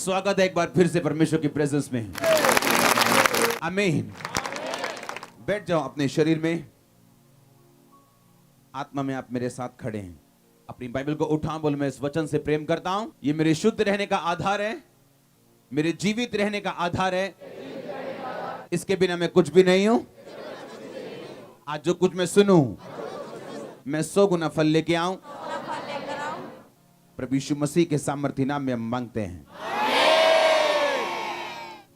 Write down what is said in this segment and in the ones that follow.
स्वागत है एक बार फिर से परमेश्वर की प्रेजेंस में। आमीन। बैठ जाओ अपने शरीर में, आत्मा में आप मेरे साथ खड़े हैं। अपनी बाइबल को उठा, बोल मैं इस वचन से प्रेम करता हूं। ये मेरे शुद्ध रहने का आधार है, मेरे जीवित रहने का आधार है। इसके बिना मैं कुछ भी नहीं हूं। आज जो कुछ मैं सुनूं, मैं 100 गुना फल लेके आऊं। प्रभु यीशु मसीह के सामर्थ्य नाम में हम मांगते हैं।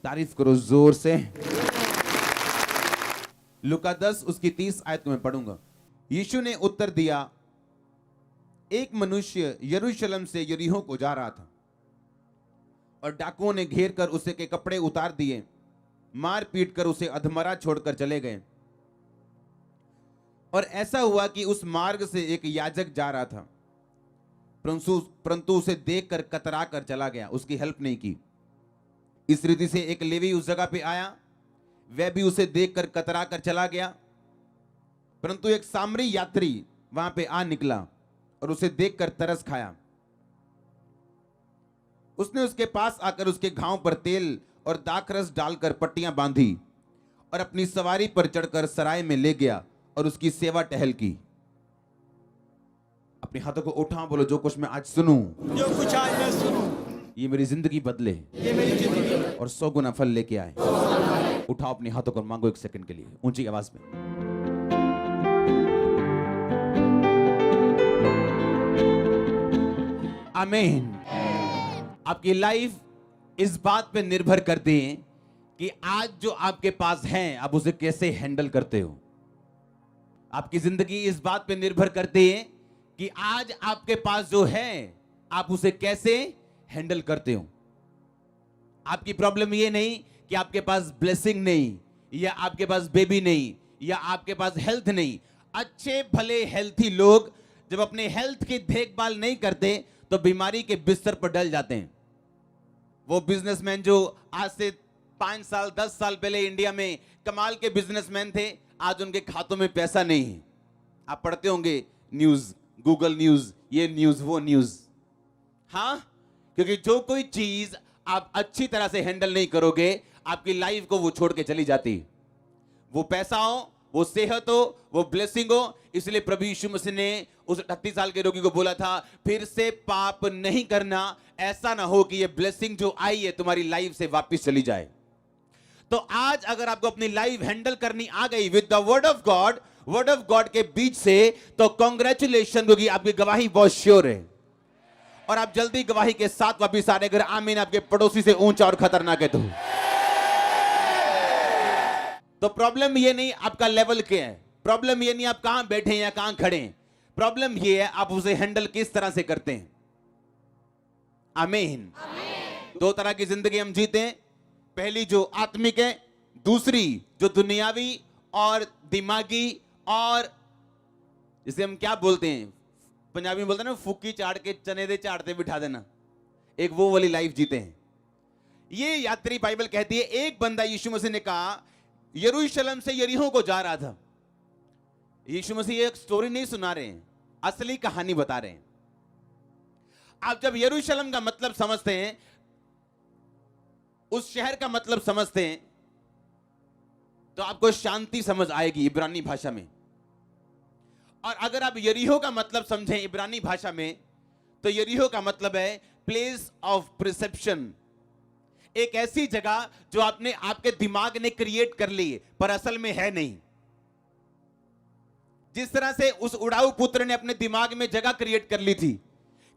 तारीफ करो जोर से। लूका 10 उसकी 30 आयत को मैं पढ़ूंगा। यीशु ने उत्तर दिया, एक मनुष्य यरूशलेम से यरीहो को जा रहा था और डाकुओं ने घेर कर उसे के कपड़े उतार दिए, मार पीट कर उसे अधमरा छोड़कर चले गए। और ऐसा हुआ कि उस मार्ग से एक याजक जा रहा था, परंतु उसे देखकर कतरा कर चला गया, उसकी हेल्प नहीं की। इस रीति से एक लेवी उस जगह पे आया, वह भी उसे देखकर कतरा कर चला गया। परंतु एक सामरी यात्री वहां पे आ निकला और उसे देखकर तरस खाया। उसने उसके पास आकर उसके घाव पर तेल और दाखरस डालकर पट्टियां बांधी और अपनी सवारी पर चढ़कर सराय में ले गया और उसकी सेवा टहल की। अपने हाथों को उठा, बोलो जो कुछ मैं आज सुनूं, जो कुछ आज मैं सुनूं, ये मेरी जिंदगी बदले, ये मेरी जिंदगी और 100 गुना फल लेके आए। उठाओ अपने हाथों को, मांगो एक सेकंड के लिए ऊंची आवाज में। आमीन। आपकी लाइफ इस बात पे निर्भर करती है कि आज जो आपके पास है आप उसे कैसे हैंडल करते हो। आपकी जिंदगी इस बात पे निर्भर करती है कि आज आपके पास जो है आप उसे कैसे हैंडल करते हो। आपकी प्रॉब्लम ये नहीं कि आपके पास ब्लेसिंग नहीं, या आपके पास बेबी नहीं, या आपके पास हेल्थ नहीं। अच्छे भले हेल्थी लोग जब अपने हेल्थ की देखभाल नहीं करते तो बीमारी के बिस्तर पर डल जाते हैं। वो बिजनेसमैन जो आज से 5 साल 10 साल पहले इंडिया में कमाल के बिजनेसमैन थे, आज उनके खातों में पैसा नहीं है। आप पढ़ते होंगे न्यूज, गूगल न्यूज, ये न्यूज वो न्यूज। हाँ, क्योंकि जो कोई चीज आप अच्छी तरह से हैंडल नहीं करोगे, आपकी लाइफ को वो छोड़ के चली जाती। वो पैसा हो, वो सेहत हो, वो ब्लेसिंग हो। इसलिए प्रभु यीशु मसीह ने उस 38 साल के रोगी को बोला था, फिर से पाप नहीं करना, ऐसा ना हो कि ये ब्लेसिंग जो आई है तुम्हारी लाइफ से वापस चली जाए। तो आज अगर आपको अपनी लाइफ हैंडल करनी आ गई with the word of God के बीच से, तो कांग्रेचुलेशन, क्योंकि आपकी गवाही बहुत श्योर है और आप जल्दी गवाही के साथ वापिस आ रहे। अगर आमीन आपके पड़ोसी से ऊंचा और खतरनाक है तो प्रॉब्लम ये नहीं आपका लेवल क्या है, प्रॉब्लम ये नहीं आप कहां बैठे हैं या कहां खड़े हैं, प्रॉब्लम ये है आप उसे हैंडल किस तरह से करते हैं। आमीन। दो तरह की जिंदगी हम जीते हैं, पहली जो आत्मिक है, दूसरी जो दुनियावी और दिमागी, और जिसे हम क्या बोलते हैं, पंजाबी में बोलते हैं ना, फूकी चाड़ के चने दे चाड़ते बिठा देना, एक वो वाली लाइफ जीते हैं। ये यात्री बाइबल कहती है, एक बंदा यीशु मसीह ने कहा यरूशलेम से यरीहो को जा रहा था। यीशु मसीह एक स्टोरी नहीं सुना रहे हैं, असली कहानी बता रहे हैं। आप जब यरूशलेम का मतलब समझते हैं, उस शहर का मतलब समझते हैं, तो आपको शांति समझ आएगी इब्रानी भाषा में। और अगर आप यरीहो का मतलब समझें इब्रानी भाषा में, तो यरीहो का मतलब है प्लेस ऑफ प्रिसेप्शन, एक ऐसी जगह जो आपने आपके दिमाग ने क्रिएट कर ली पर असल में है नहीं। जिस तरह से उस उड़ाऊ पुत्र ने अपने दिमाग में जगह क्रिएट कर ली थी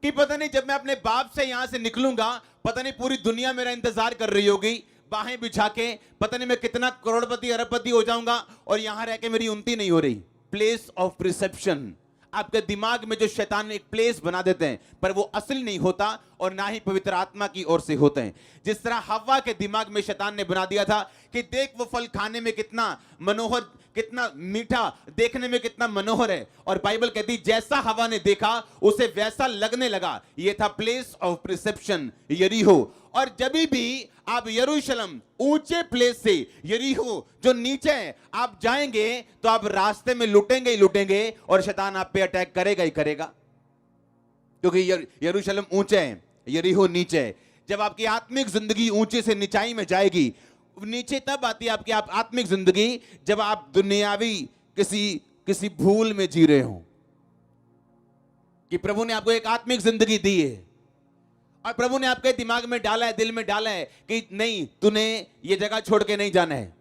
कि पता नहीं जब मैं अपने बाप से यहां से निकलूंगा, पता नहीं पूरी दुनिया मेरा इंतजार कर रही होगी, बाहें बिछा के, पता नहीं मैं कितना करोड़पति अरबपति हो जाऊंगा और यहां रह के मेरी उन्नति नहीं हो रही। प्लेस ऑफ प्रिसेप्शन, आपके दिमाग में जो शैतान एक प्लेस बना देते हैं, पर वो असली नहीं होता और ना ही पवित्र आत्मा की ओर से होते हैं। जिस तरह हव्वा के दिमाग में शैतान ने बना दिया था कि देख वो फल खाने में कितना मनोहर, कितना मीठा, देखने में कितना मनोहर है, और बाइबल कहती जैसा हवा ने देखा उसे वैसा लगने लगा। ये था प्लेस ऑफ प्रिसेप्शन, यरीहो। और जब भी आप यरूशलेम ऊंचे प्लेस से यरीहो जो नीचे है आप जाएंगे, तो आप रास्ते में लुटेंगे ही लुटेंगे और शैतान आप पे अटैक करेगा ही करेगा, क्योंकि यरूशलेम ऊंचे है, यरीहो नीचे है। जब आपकी आत्मिक जिंदगी ऊंचे से निचाई में जाएगी। नीचे तब आती है आपकी आत्मिक जिंदगी जब आप दुनियावी किसी भूल में जी रहे हो, कि प्रभु ने आपको एक आत्मिक जिंदगी दी है और प्रभु ने आपके दिमाग में डाला है, दिल में डाला है कि नहीं, तूने ये जगह छोड़ के नहीं जाना है,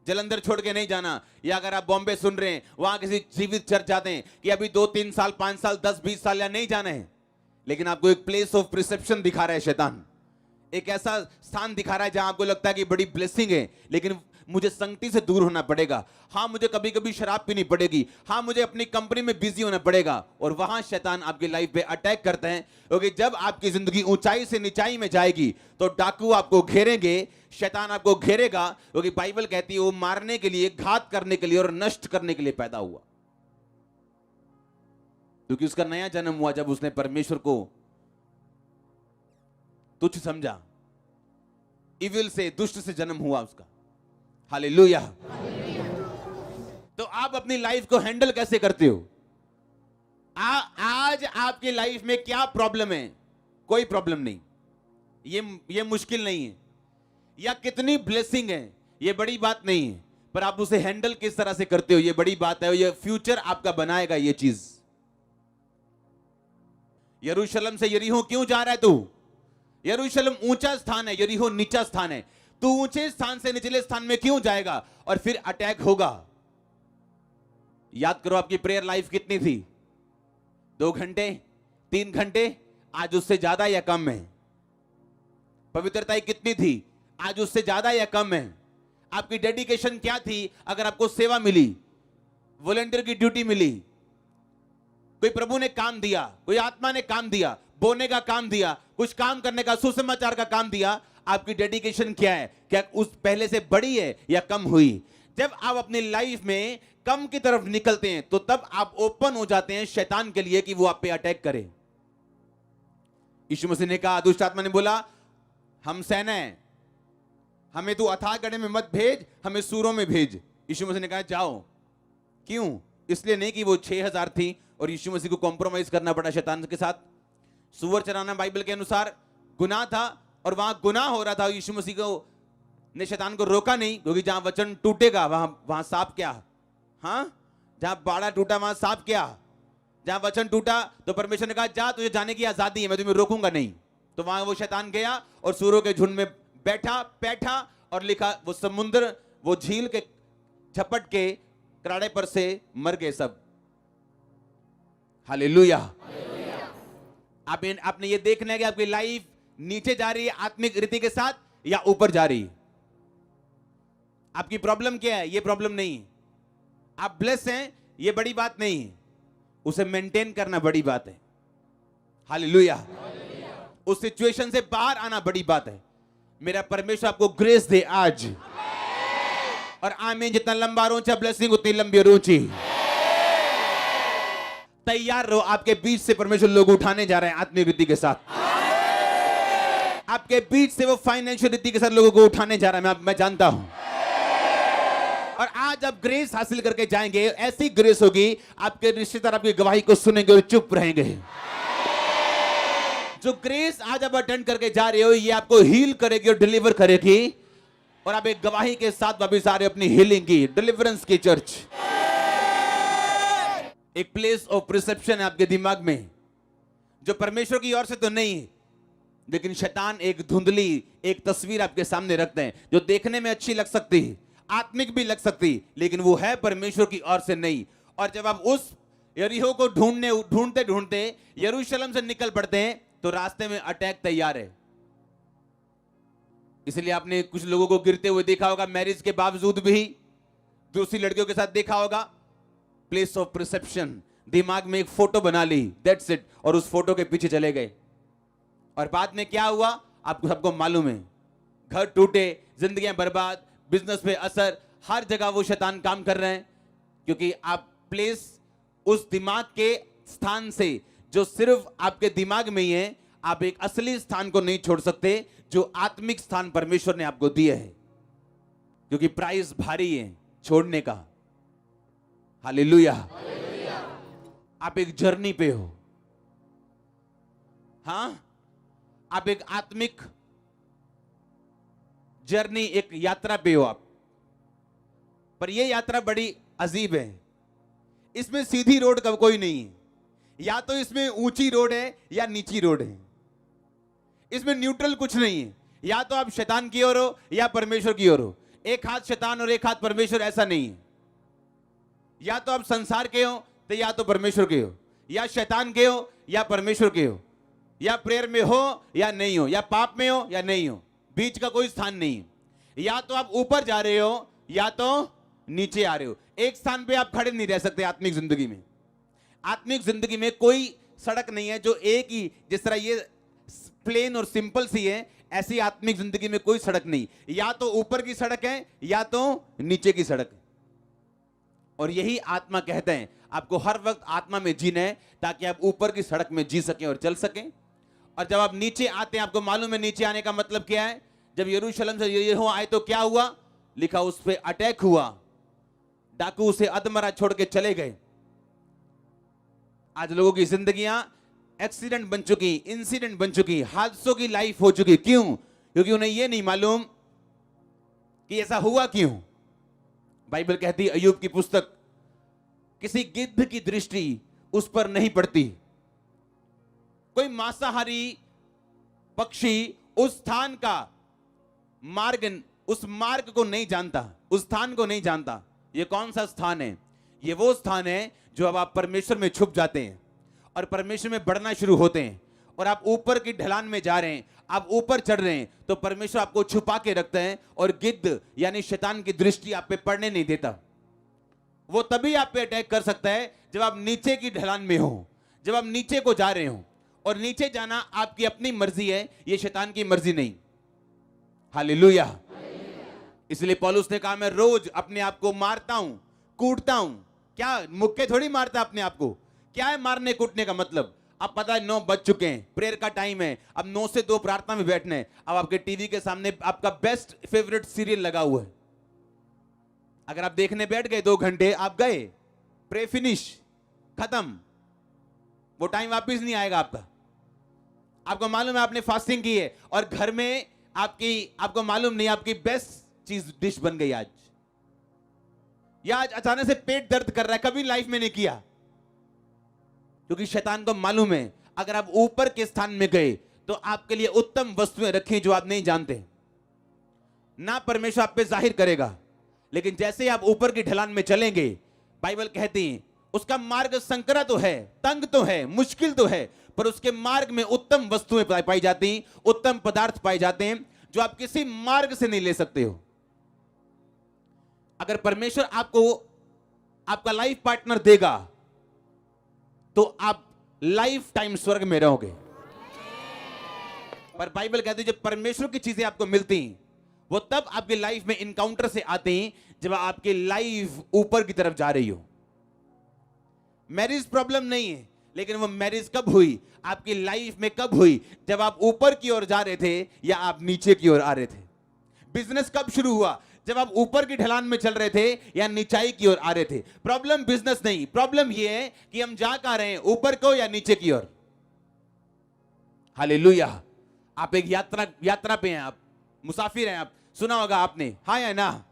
जलंधर छोड़ के नहीं जाना। या अगर आप बॉम्बे सुन रहे हैं, वहां किसी जीवित चर्च जाते हैं कि अभी 2-3 साल, 5 साल, 10-20 साल या नहीं जाना है, लेकिन आपको एक प्लेस ऑफ प्रिसेप्शन दिखा रहा है शैतान, एक ऐसा स्थान दिखा रहा है जहां आपको लगता है कि बड़ी ब्लेसिंग है, लेकिन मुझे संगति से दूर होना पड़ेगा। हाँ, मुझे कभी कभी शराब पीनी पड़ेगी। हाँ, मुझे अपनी कंपनी में बिजी होना पड़ेगा। और वहां शैतान आपकी लाइफ पे अटैक करते हैं, क्योंकि जब आपकी जिंदगी ऊंचाई से निचाई में जाएगी तो डाकू आपको घेरेंगे, शैतान आपको घेरेगा, क्योंकि बाइबल कहती है वो मारने के लिए, घात करने के लिए और नष्ट करने के लिए पैदा हुआ। क्योंकि उसका नया जन्म हुआ जब उसने परमेश्वर को तुच्छ समझा, इविल से, दुष्ट से जन्म हुआ उसका। हालेलुया। तो आप अपनी लाइफ को हैंडल कैसे करते हो? आज आपकी लाइफ में क्या प्रॉब्लम है? कोई प्रॉब्लम नहीं, ये मुश्किल नहीं है, या कितनी ब्लेसिंग है ये बड़ी बात नहीं है, पर आप उसे हैंडल किस तरह से करते हो ये बड़ी बात है। ये फ्यूचर आपका बनाएगा ये चीज। यरूशलेम से यरीहो क्यों जा रहा है तू? यरूशलेम ऊंचा स्थान है, यरीहो नीचा स्थान है। तू ऊंचे स्थान से निचले स्थान में क्यों जाएगा? और फिर अटैक होगा। याद करो आपकी प्रेयर लाइफ कितनी थी? 2 घंटे, 3 घंटे, आज उससे ज्यादा या कम है? पवित्रता कितनी थी? आज उससे ज्यादा या कम है? आपकी डेडिकेशन क्या थी? अगर आपको सेवा मिली, वॉलंटियर की ड्यूटी मिली, कोई प्रभु ने काम दिया, कोई आत्मा ने काम दिया, बोने का काम दिया, कुछ काम करने का, सुसमाचार का काम दिया, आपकी डेडिकेशन क्या है? क्या उस पहले से बड़ी है या कम हुई? जब आप अपनी लाइफ में कम की तरफ निकलते हैं तो तब आप ओपन हो जाते हैं शैतान के लिए कि वो आप पे अटैक करे। यीशु मसीह ने कहा, दुष्ट आत्मा ने बोला, हम सेना है, हमें तू अथाह गड्ढे में मत भेज, हमें सूरों में भेज। यीशु मसीह ने कहा जाओ। क्यों? इसलिए नहीं कि वो 6000 थी और यीशु मसीह को कॉम्प्रोमाइज करना पड़ा शैतान के साथ। सूअर चराना बाइबल के अनुसार गुनाह था और वहां गुनाह हो रहा था। यीशु मसीह को ने शैतान को रोका नहीं, क्योंकि जहां वचन टूटेगा वहां सांप क्या? हाँ, जहां बाड़ा टूटा वहां सांप क्या? जहां वचन टूटा तो परमेश्वर ने कहा जा, तुझे जाने की आजादी है, मैं तुम्हें रोकूंगा नहीं। तो वहां वो शैतान गया और सूरों के झुंड में बैठा और लिखा, वो समुद्र, वो झील के झपट के कराड़े पर से मर गए सब। हालेलुया। आपने ये देखना है कि आपकी लाइफ नीचे जा रही है आत्मिक रीति के साथ या ऊपर जा रही है। आपकी प्रॉब्लम क्या है? ये प्रॉब्लम नहीं है। आप ब्लेस हैं, ये बड़ी बात नहीं है, उसे मेंटेन करना बड़ी बात है। हालेलुया। उस सिचुएशन से बाहर आना बड़ी बात है। मेरा परमेश्वर आपको ग्रेस दे आज। और आमीन। जितना लंबा और ऊंचा ब्लेसिंग उतनी लंबी और ऊंची। तैयार रहो, आपके बीच से परमेश्वर लोग उठाने जा रहे हैं आत्मिक रीति के साथ। आपके बीच से वो फाइनेंशियल रीति के साथ लोगों को उठाने जा रहा है, मैं जानता हूं। और आज आप ग्रेस हासिल करके जाएंगे, ऐसी ग्रेस होगी आपके रिश्तेदार आपकी गवाही को सुनेंगे और चुप रहेंगे। जो ग्रेस आज आप अटेंड करके जा रहे हो, ये आपको हील करेगी और डिलीवर करेगी, और आप एक गवाही के साथ वापस आ रहे हो अपनी हीलिंग की, डिलीवरेंस की चर्च। एक प्लेस ऑफ प्रिसेप्शन है आपके दिमाग में, जो परमेश्वर की ओर से तो नहीं है, लेकिन शैतान एक धुंधली एक तस्वीर आपके सामने रखते हैं, जो देखने में अच्छी लग सकती है, आत्मिक भी लग सकती, लेकिन वो है परमेश्वर की ओर से नहीं। और जब आप उस यरीहो को ढूंढते ढूंढते यरूशलेम से निकल पड़ते हैं, तो रास्ते में अटैक तैयार है। इसलिए आपने कुछ लोगों को गिरते हुए देखा होगा, मैरिज के बावजूद भी दूसरी लड़कियों के साथ देखा होगा। प्लेस ऑफ परसेप्शन, दिमाग में एक फोटो बना ली, दैट्स इट, और उस फोटो के पीछे चले गए। और बाद में क्या हुआ आपको सबको मालूम है। घर टूटे, जिंदगियां बर्बाद, बिजनेस पे असर, हर जगह वो शैतान काम कर रहे हैं, क्योंकि आप प्लेस उस दिमाग के स्थान से जो सिर्फ आपके दिमाग में ही है, आप एक असली स्थान को नहीं छोड़ सकते, जो आत्मिक स्थान परमेश्वर ने आपको दिया है, क्योंकि प्राइस भारी है छोड़ने का। हालेलुया। आप एक जर्नी पे हो, हाँ, आप एक आत्मिक जर्नी, एक यात्रा पे हो आप, पर यह यात्रा बड़ी अजीब है। इसमें सीधी रोड का कोई नहीं है, या तो इसमें ऊंची रोड है या नीची रोड है। इसमें न्यूट्रल कुछ नहीं है, या तो आप शैतान की ओर हो या परमेश्वर की ओर हो। एक हाथ शैतान और एक हाथ परमेश्वर, ऐसा नहीं है। या तो आप संसार के हो तो या तो परमेश्वर के हो, या शैतान के हो या परमेश्वर के हो, या प्रेयर में हो या नहीं हो, या पाप में हो या नहीं हो, बीच का कोई स्थान नहीं है। या तो आप ऊपर जा रहे हो या तो नीचे आ रहे हो। एक स्थान पे आप खड़े नहीं रह सकते आत्मिक जिंदगी में। आत्मिक जिंदगी में कोई सड़क नहीं है जो एक ही, जिस तरह ये प्लेन और सिंपल सी है, ऐसी आत्मिक जिंदगी में कोई सड़क नहीं। या तो ऊपर की सड़क है या तो नीचे की सड़क है। और यही आत्मा कहते हैं, आपको हर वक्त आत्मा में जीना है ताकि आप ऊपर की सड़क में जी सकें और चल सकें। और जब आप नीचे आते हैं, आपको मालूम है नीचे आने का मतलब क्या है। जब यरूशलेम से यरीहो आए तो क्या हुआ, लिखा उस पे अटैक हुआ, डाकू उसे अधमरा छोड़ के चले गए। आज लोगों की जिंदगियां एक्सीडेंट बन चुकी, इंसिडेंट बन चुकी, हादसों की लाइफ हो चुकी। क्यों? क्योंकि उन्हें यह नहीं मालूम कि ऐसा हुआ क्यों। बाइबल कहती है, अय्यूब की पुस्तक, किसी गिद्ध की दृष्टि उस पर नहीं पड़ती। कोई मांसाहारी पक्षी उस स्थान का मार्ग, उस मार्ग को नहीं जानता, उस स्थान को नहीं जानता। ये कौन सा स्थान है? ये वो स्थान है जो अब आप परमेश्वर में छुप जाते हैं और परमेश्वर में बढ़ना शुरू होते हैं, और आप ऊपर की ढलान में जा रहे हैं, आप ऊपर चढ़ रहे हैं, तो परमेश्वर आपको छुपा के रखते हैं और गिद्ध यानी शैतान की दृष्टि आप पे पड़ने नहीं देता। वो तभी आप पे अटैक कर सकता है जब आप नीचे की ढलान में हो, जब आप नीचे को जा रहे हो। और नीचे जाना आपकी अपनी मर्जी है, ये शैतान की मर्जी नहीं। हालेलुया। इसलिए पौलुस ने कहा, मैं रोज अपने आप को मारता हूं, कूटता हूं। क्या मुक्के थोड़ी मारता अपने आप को? क्या है मारने कूटने का मतलब? अब पता है 9 बज चुके हैं, प्रेयर का टाइम है, अब 9 से 2 प्रार्थना में बैठना है। अब आपके टीवी के सामने आपका बेस्ट फेवरेट सीरियल लगा हुआ है। अगर आप देखने बैठ गए 2 घंटे, आप गए, प्रे फिनिश, खत्म। वो टाइम वापिस नहीं आएगा आपका। आपको मालूम है आपने फास्टिंग की है और घर में आपको मालूम नहीं आपकी बेस्ट चीज डिश बन गई आज, या आज अचानक से पेट दर्द कर रहा है, कभी लाइफ में नहीं किया। क्योंकि शैतान को मालूम है अगर आप ऊपर के स्थान में गए तो आपके लिए उत्तम वस्तुएं रखी जो आप नहीं जानते। ना परमेश्वर आप पे जाहिर करेगा, लेकिन जैसे ही आप ऊपर की ढलान में चलेंगे, बाइबल कहती है उसका मार्ग संकरा तो है, तंग तो है, मुश्किल तो है, पर उसके मार्ग में उत्तम वस्तुएं पाई जाती, उत्तम पदार्थ पाए जाते हैं जो आप किसी मार्ग से नहीं ले सकते हो। अगर परमेश्वर आपको आपका लाइफ पार्टनर देगा तो आप लाइफ टाइम स्वर्ग में रहोगे। पर बाइबल कहती है जब परमेश्वर की चीजें आपको मिलती वो तब आपकी लाइफ में इनकाउंटर से आते हैं जब आपकी लाइफ ऊपर की तरफ जा रही हो। मैरिज प्रॉब्लम नहीं है, लेकिन वो मैरिज कब हुई, आपकी लाइफ में कब हुई? जब आप ऊपर की ओर जा रहे थे या आप नीचे की ओर आ रहे थे। बिजनेस कब शुरू हुआ? जब आप ऊपर की ढलान में चल रहे थे या नीचाई की ओर आ रहे थे। प्रॉब्लम बिजनेस नहीं, प्रॉब्लम यह है कि हम जा कहां रहे हैं, ऊपर को या नीचे की ओर। हालेलुया। आप एक यात्रा पे हैं, आप मुसाफिर हैं। आप सुना होगा आपने, हाँ या ना?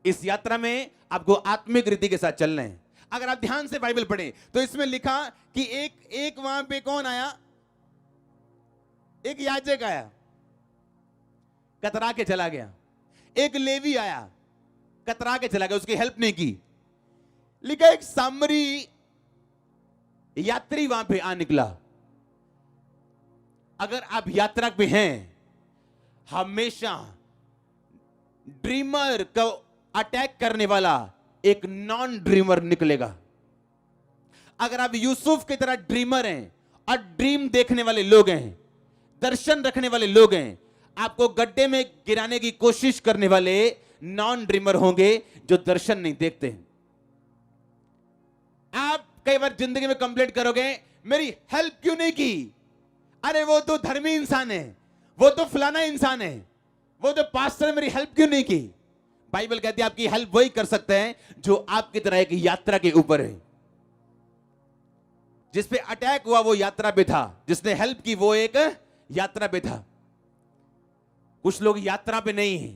इस यात्रा में आपको आत्मिक रीति के साथ चलना है। अगर आप ध्यान से बाइबल पढ़ें तो इसमें लिखा कि एक वहां पे कौन आया? एक याजक आया, कतरा के चला गया। एक लेवी आया, कतरा के चला गया, उसकी हेल्प नहीं की। लिखा एक सामरी यात्री वहां पे आ निकला। अगर आप यात्रा पे हैं, हमेशा ड्रीमर को अटैक करने वाला एक नॉन ड्रीमर निकलेगा। अगर आप यूसुफ की तरह ड्रीमर हैं और ड्रीम देखने वाले लोग हैं, दर्शन रखने वाले लोग हैं, आपको गड्ढे में गिराने की कोशिश करने वाले नॉन ड्रीमर होंगे जो दर्शन नहीं देखते हैं। आप कई बार जिंदगी में कंप्लेंट करोगे, मेरी हेल्प क्यों नहीं की? अरे वो तो धर्मी इंसान है, वो तो फलाना इंसान है, वो तो पास्टर है, मेरी हेल्प क्यों नहीं की? बाइबल कहती है आपकी हेल्प वही कर सकते हैं जो आपकी तरह एक यात्रा के ऊपर है। जिस पे अटैक हुआ वो यात्रा पे था, जिसने हेल्प की वो एक यात्रा पे था। कुछ लोग यात्रा पे नहीं हैं,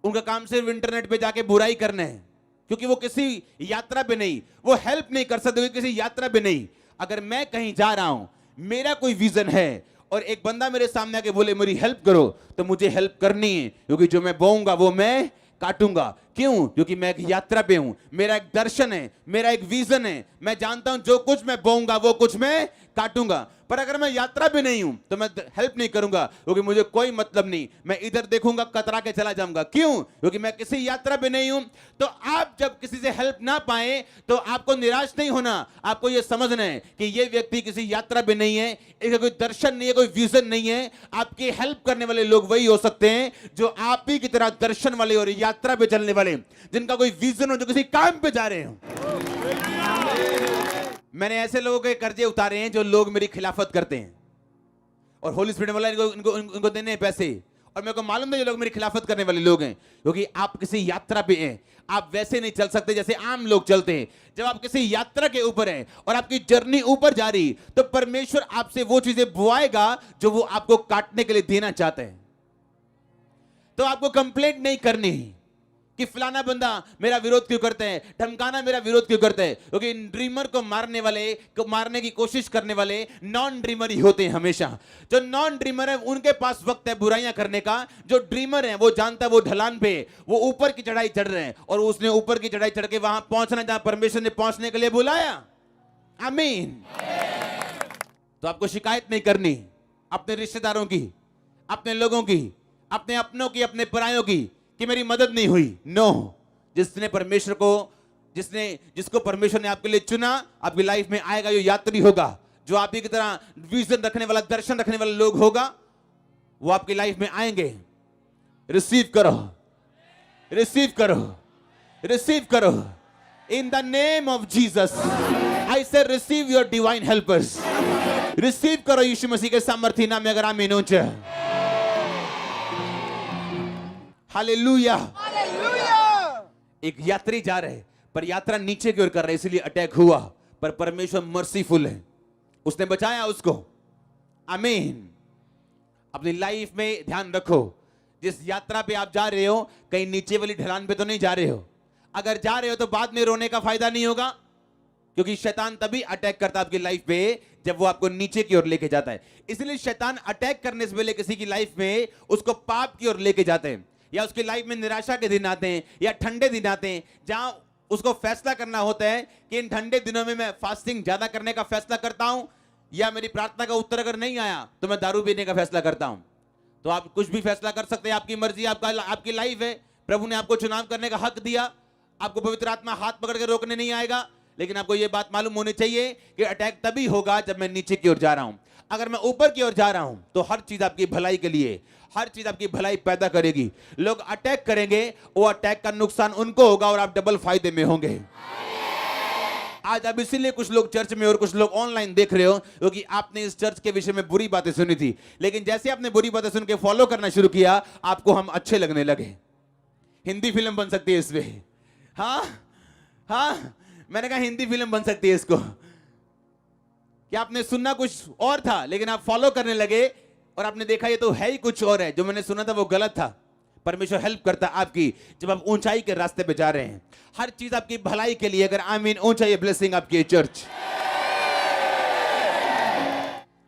उनका काम सिर्फ इंटरनेट पे जाके बुराई करना है, क्योंकि वो किसी यात्रा पे नहीं, वो हेल्प नहीं कर सकते किसी यात्रा पे नहीं। अगर मैं कहीं जा रहा हूं, मेरा कोई विजन है और एक बंदा मेरे सामने आके बोले मेरी हेल्प करो, तो मुझे हेल्प करनी है, क्योंकि जो मैं बोऊंगा वो मैं काटूंगा। क्यों? क्योंकि मैं एक यात्रा पे हूं, मेरा एक दर्शन है, मेरा एक विजन है। मैं जानता हूं जो कुछ मैं बोऊंगा वो कुछ मैं काटूंगा। पर अगर मैं यात्रा पे नहीं हूं तो मैं हेल्प नहीं करूंगा, क्योंकि मुझे कोई मतलब नहीं, मैं इधर देखूंगा कतरा के चला जाऊंगा। क्यों? क्योंकि मैं किसी यात्रा पे नहीं हूं। तो आप जब किसी से हेल्प ना पाए तो आपको निराश नहीं होना, आपको यह समझना है कि यह व्यक्ति किसी यात्रा पे नहीं है, इसका कोई दर्शन नहीं है, कोई विजन नहीं है। आपकी हेल्प करने वाले लोग वही हो सकते हैं जो आप ही की तरह दर्शन वाले और यात्रा पे चलने वाले, जिनका कोई विजन हो, जो किसी काम पे जा रहे हो। मैंने ऐसे लोगों के कर्जे उतारे हैं जो लोग मेरी खिलाफत करते हैं, और होली स्पिरिट वाला इनको देने हैं पैसे, और मेरे को मालूम है ये लोग मेरी खिलाफत करने वाले लोग हैं, क्योंकि आप किसी यात्रा पे हैं। आप वैसे नहीं चल सकते जैसे आम लोग चलते हैं। जब आप किसी यात्रा के ऊपर हैं और आपकी जर्नी ऊपर जा रही, तो परमेश्वर आपसे वो चीजें बुआएगा जो वो आपको काटने के लिए देना चाहते हैं। तो आपको कंप्लेंट नहीं करनी कि फलाना बंदा मेरा विरोध क्यों करते हैं, ढमकाना मेरा विरोध क्यों करते हैं, क्योंकि ड्रीमर को मारने वाले, को मारने की कोशिश करने वाले नॉन ड्रीमर ही होते हैं हमेशा। जो नॉन ड्रीमर है उनके पास वक्त है बुराइयां करने का। जो ड्रीमर है वो जानता है वो ढलान पे, वो ऊपर की चढ़ाई चढ़ रहे हैं, और उसने ऊपर की चढ़ाई चढ़ के वहां पहुंचना जहां परमेश्वर ने पहुंचने के लिए बुलाया। आमीन। तो आपको शिकायत नहीं करनी अपने रिश्तेदारों की, अपने लोगों की, अपने अपनों की, अपने परायों की, कि मेरी मदद नहीं हुई। नो, जिसने परमेश्वर को, जिसको परमेश्वर ने आपके लिए चुना, आपकी लाइफ में आएगा, जो यात्री होगा, जो आप ही की तरह विजन रखने वाला, दर्शन रखने वाला लोग होगा, वो आपकी लाइफ में आएंगे। रिसीव करो, रिसीव करो, रिसीव करो in the name of Jesus. I say receive your divine helpers. Receive करो यीशु मसीह के सामर्थी नाम में। अगर आमीन हो जाए, हालेलुया। एक यात्री जा रहे, पर यात्रा नीचे की ओर कर रहे, इसलिए अटैक हुआ, पर परमेश्वर मर्सीफुल है, उसने बचाया उसको। आमीन। अपनी लाइफ में ध्यान रखो, जिस यात्रा पे आप जा रहे हो, कहीं नीचे वाली ढलान पे तो नहीं जा रहे हो। अगर जा रहे हो तो बाद में रोने का फायदा नहीं होगा, क्योंकि शैतान तभी अटैक करता है आपकी लाइफ पे जब वो आपको नीचे की ओर लेके जाता है। इसलिए शैतान अटैक करने से पहले किसी की लाइफ में उसको पाप की ओर लेके जाते हैं, या उसकी लाइफ में निराशा के दिन आते हैं, या ठंडे दिन आते हैं, जहां उसको फैसला करना होता है कि इन ठंडे दिनों में मैं फास्टिंग ज्यादा करने का फैसला करता हूं, या मेरी प्रार्थना का उत्तर अगर नहीं आया तो मैं दारू पीने का फैसला करता हूं। तो आप कुछ भी फैसला कर सकते हैं, आपकी मर्जी, आपकी लाइफ है। प्रभु ने आपको चुनाव करने का हक दिया, आपको पवित्र आत्मा हाथ पकड़ के रोकने नहीं आएगा, लेकिन आपको यह बात मालूम होनी चाहिए कि अटैक तभी होगा जब मैं नीचे की ओर जा रहा हूं। अगर मैं ऊपर की ओर जा रहा हूं तो हर चीज आपकी भलाई के लिए, हर चीज आपकी भलाई पैदा करेगी। लोग अटैक करेंगे, वो अटैक का नुकसान उनको होगा और आप डबल फायदे में होंगे। आज अब इसीलिए कुछ लोग चर्च में और कुछ लोग ऑनलाइन देख रहे हो, क्योंकि आपने इस चर्च के विषय में बुरी बातें सुनी थी, लेकिन जैसे आपने बुरी बातें सुन के फॉलो करना शुरू किया, आपको हम अच्छे लगने लगे। हिंदी फिल्म बन सकती है इसमें। हाँ हाँ, मैंने कहा हिंदी फिल्म बन सकती है इसको, कि आपने सुनना कुछ और था लेकिन आप फॉलो करने लगे, और आपने देखा ये तो है ही कुछ और है, जो मैंने सुना था वो गलत था। परमेश्वर हेल्प करता आपकी जब आप ऊंचाई के रास्ते पे जा रहे हैं। हर चीज आपकी भलाई के लिए। अगर आमीन, ऊंचाई ब्लेसिंग आपकी चर्च।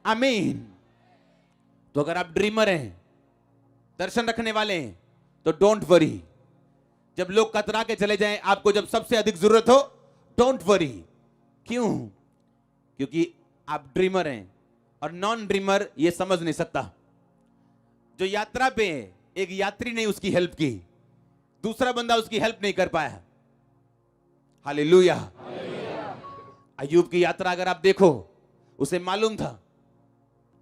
आमीन। तो अगर आप ड्रीमर हैं, दर्शन रखने वाले हैं, तो डोंट वरी। जब लोग कतरा के चले जाएं, आपको जब सबसे अधिक जरूरत हो, डोंट वरी। क्यों? क्योंकि आप ड्रीमर हैं, और नॉन ड्रीमर ये समझ नहीं सकता। जो यात्रा पे है, एक यात्री ने उसकी हेल्प की, दूसरा बंदा उसकी हेल्प नहीं कर पाया। हालेलुया। अय्यूब की यात्रा अगर आप देखो, उसे मालूम था।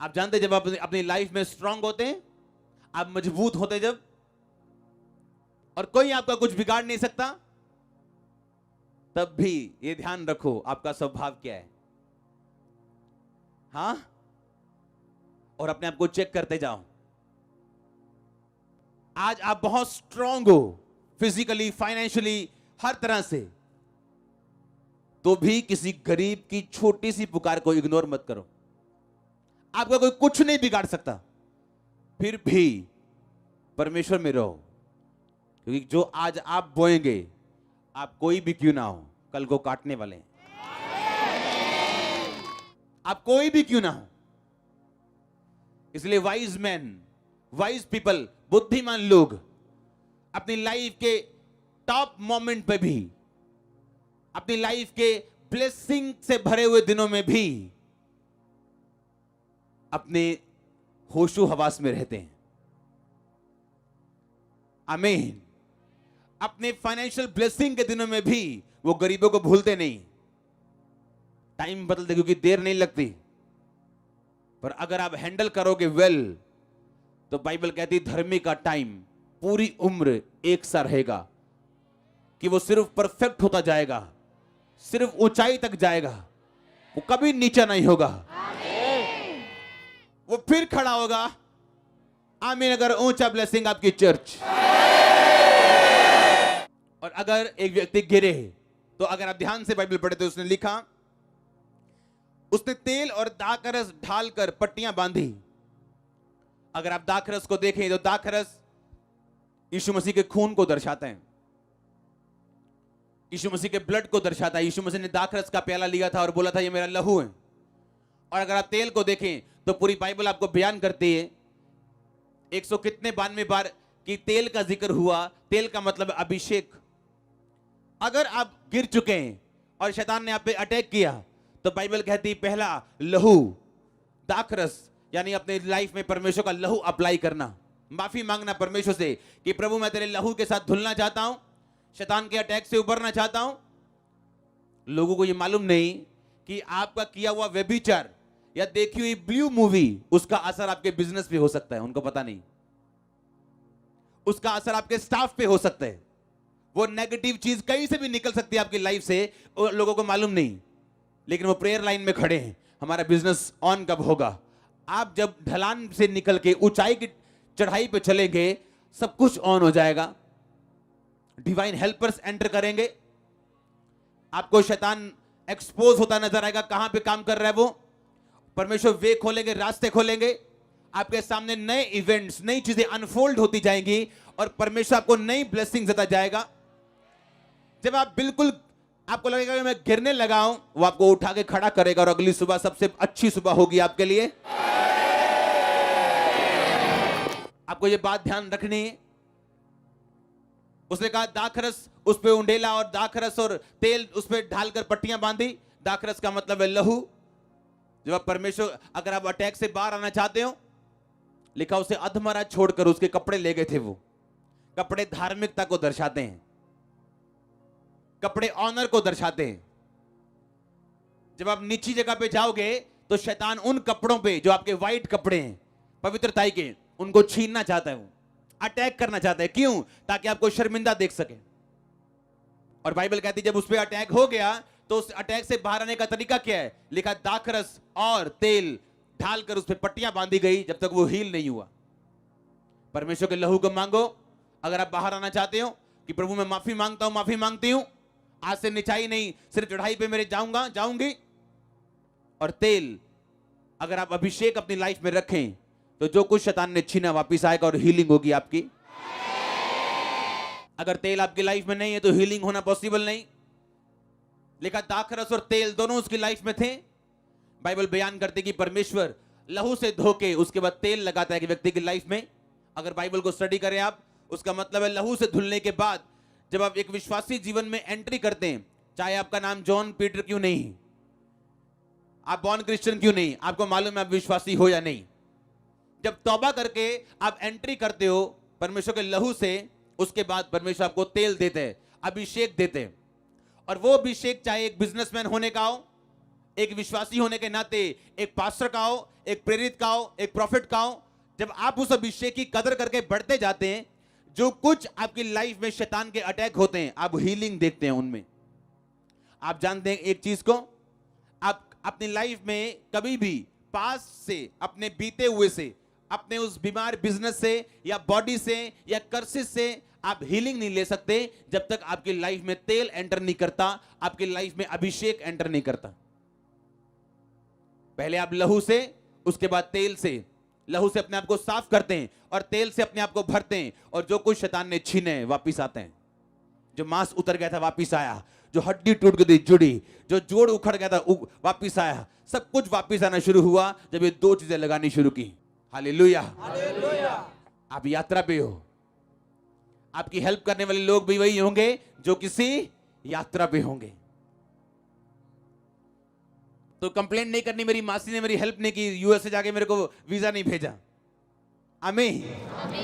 आप जानते, जब आप अपनी लाइफ में स्ट्रांग होते हैं, आप मजबूत होते जब, और कोई आपका कुछ बिगाड़ नहीं सकता, तब भी ये ध्यान रखो आपका स्वभाव क्या है। हाँ, और अपने आप को चेक करते जाओ। आज आप बहुत स्ट्रांग हो, फिजिकली, फाइनेंशियली, हर तरह से, तो भी किसी गरीब की छोटी सी पुकार को इग्नोर मत करो। आपका कोई कुछ नहीं बिगाड़ सकता, फिर भी परमेश्वर में रहो, क्योंकि जो आज आप बोएंगे, आप कोई भी क्यों ना हो, कल को काटने वाले हैं। आप कोई भी क्यों ना हो। इसलिए वाइज मैन, वाइज पीपल, बुद्धिमान लोग अपनी लाइफ के टॉप मोमेंट पे भी, अपनी लाइफ के ब्लेसिंग से भरे हुए दिनों में भी अपने होशो हवास में रहते हैं। आमीन। अपने फाइनेंशियल ब्लेसिंग के दिनों में भी वो गरीबों को भूलते नहीं। टाइम बदलते क्योंकि देर नहीं लगती, पर अगर आप हैंडल करोगे वेल, तो बाइबल कहती धर्मी का टाइम पूरी उम्र एक सा रहेगा, कि वो सिर्फ परफेक्ट होता जाएगा, सिर्फ ऊंचाई तक जाएगा, वो कभी नीचा नहीं होगा। वो फिर खड़ा होगा। आमीन। अगर ऊंचा ब्लेसिंग आपकी चर्च। और अगर एक व्यक्ति गिरे, तो अगर आप ध्यान से बाइबल पढ़े तो उसने लिखा, उसने तेल और दाखरस ढालकर पट्टियां बांधी। अगर आप दाखरस को देखें तो दाखरस यीशु मसीह के खून को दर्शाता है, यीशु मसीह के ब्लड को दर्शाता है। यीशु मसीह ने दाखरस का प्याला लिया था और बोला था ये मेरा लहू है। और अगर आप तेल को देखें तो पूरी बाइबल आपको बयान करती है 100 कितने 92 बार कि तेल का जिक्र हुआ। तेल का मतलब अभिषेक। अगर आप गिर चुके हैं और शैतान ने आप पे अटैक किया, तो बाइबल कहती है पहला लहू, दाखरस, यानी अपने लाइफ में परमेश्वर का लहू अप्लाई करना, माफी मांगना परमेश्वर से कि प्रभु मैं तेरे लहू के साथ धुलना चाहता हूं, शैतान के अटैक से उबरना चाहता हूं। लोगों को यह मालूम नहीं कि आपका किया हुआ व्यभिचार या देखी हुई ब्लू मूवी, उसका असर आपके बिजनेस पे हो सकता है, उनको पता नहीं। उसका असर आपके स्टाफ पे हो सकता है। वो नेगेटिव चीज कहीं से भी निकल सकती है आपकी लाइफ से, और लोगों को मालूम नहीं। लेकिन वो प्रेयर लाइन में खड़े हैं, हमारा बिजनेस ऑन कब होगा। आप जब ढलान से निकल के ऊंचाई की चढ़ाई पे चलेंगे, सब कुछ ऑन हो जाएगा। डिवाइन हेल्पर्स एंटर करेंगे, आपको शैतान एक्सपोज होता नजर आएगा, कहां पे काम कर रहा है वो। परमेश्वर वे खोलेंगे, रास्ते खोलेंगे, आपके सामने नए इवेंट्स, नई चीजें अनफोल्ड होती जाएंगी और परमेश्वर आपको नई ब्लेसिंग देता जाएगा। जब आप बिल्कुल आपको लगेगा कि मैं गिरने लगा हूं, वो आपको उठा के खड़ा करेगा और अगली सुबह सबसे अच्छी सुबह होगी आपके लिए। आपको ये बात ध्यान रखनी है। उसने कहा दाखरस उस पे उंडेला और दाखरस और तेल उस पे ढालकर पट्टियां बांधी। दाखरस का मतलब है लहू। जब आप परमेश्वर, अगर आप अटैक से बाहर आना चाहते हो, लिखा उसे अधमरा छोड़कर उसके कपड़े ले गए थे। वो कपड़े धार्मिकता को दर्शाते हैं, कपड़े ऑनर को दर्शाते हैं। जब आप नीची जगह पे जाओगे तो शैतान उन कपड़ों पे जो आपके व्हाइट कपड़े हैं पवित्रताई के, उनको छीनना चाहता है, वो अटैक करना चाहता है। क्यों? ताकि आपको शर्मिंदा देख सके। और बाइबल कहती है जब उस पर अटैक हो गया तो उस अटैक से बाहर आने का तरीका क्या है? लिखा दाखरस और तेल ढालकर उस पर पट्टियां बांधी गई जब तक वो हील नहीं हुआ। परमेश्वर के लहू को मांगो। अगर आप बाहर आना चाहते हो कि प्रभु मैं माफी मांगता हूं, माफी मांगती हूं, आज से निचाई नहीं, सिर्फ चढ़ाई पे मेरे जाऊंगा, जाऊंगी। और तेल, अगर आप अभिषेक अपनी लाइफ में रखें तो जो कुछ शैतान ने छीना वापिस आएगा और हीलिंग होगी आपकी। अगर तेल आपकी लाइफ में नहीं है तो हीलिंग होना पॉसिबल नहीं। लिखा दाखरस और तेल दोनों उसकी लाइफ में थे। बाइबल बयान करती कि परमेश्वर लहू से धोके उसके बाद तेल लगाता है कि व्यक्ति की लाइफ में। अगर बाइबल को स्टडी करें आप, उसका मतलब है लहू से धुलने के बाद जब आप एक विश्वासी जीवन में एंट्री करते हैं, चाहे आपका नाम जॉन पीटर क्यों नहीं, आप बॉर्न क्रिश्चियन क्यों नहीं, आपको मालूम है आप विश्वासी हो या नहीं, जब तौबा करके आप एंट्री करते हो परमेश्वर के लहू से, उसके बाद परमेश्वर आपको तेल देते हैं, अभिषेक देते हैं। और वो अभिषेक चाहे एक बिजनेसमैन होने का हो, एक विश्वासी होने के नाते एक पास्टर का हो, एक प्रेरित का हो, एक प्रॉफिट का हो, जब आप उस अभिषेक की कदर करके बढ़ते जाते हैं, जो कुछ आपकी लाइफ में शैतान के अटैक होते हैं आप हीलिंग देखते हैं उनमें। आप जानते हैं एक चीज को, आप अपनी लाइफ में कभी भी पास से, अपने बीते हुए से, अपने उस बीमार बिजनेस से या बॉडी से या कर्सिस से आप हीलिंग नहीं ले सकते जब तक आपकी लाइफ में तेल एंटर नहीं करता, आपकी लाइफ में अभिषेक एंटर नहीं करता। पहले आप लहू से, उसके बाद तेल से लहू से अपने आप को साफ करते हैं और तेल से अपने आप को भरते हैं, और जो कुछ शैतान ने छीने वापिस आते हैं। जो मांस उतर गया था वापिस आया, जो हड्डी टूट गई थी जुड़ी, जो जोड़ उखड़ गया था वापिस आया। सब कुछ वापिस आना शुरू हुआ जब ये दो चीजें लगानी शुरू की। हालेलुया। आप यात्रा पे हो, आपकी हेल्प करने वाले लोग भी वही होंगे जो किसी यात्रा पे होंगे। तो कंप्लेंट नहीं करनी, मेरी मासी ने मेरी हेल्प नहीं की, यूएस से जाके मेरे को वीजा नहीं भेजा। आमीन।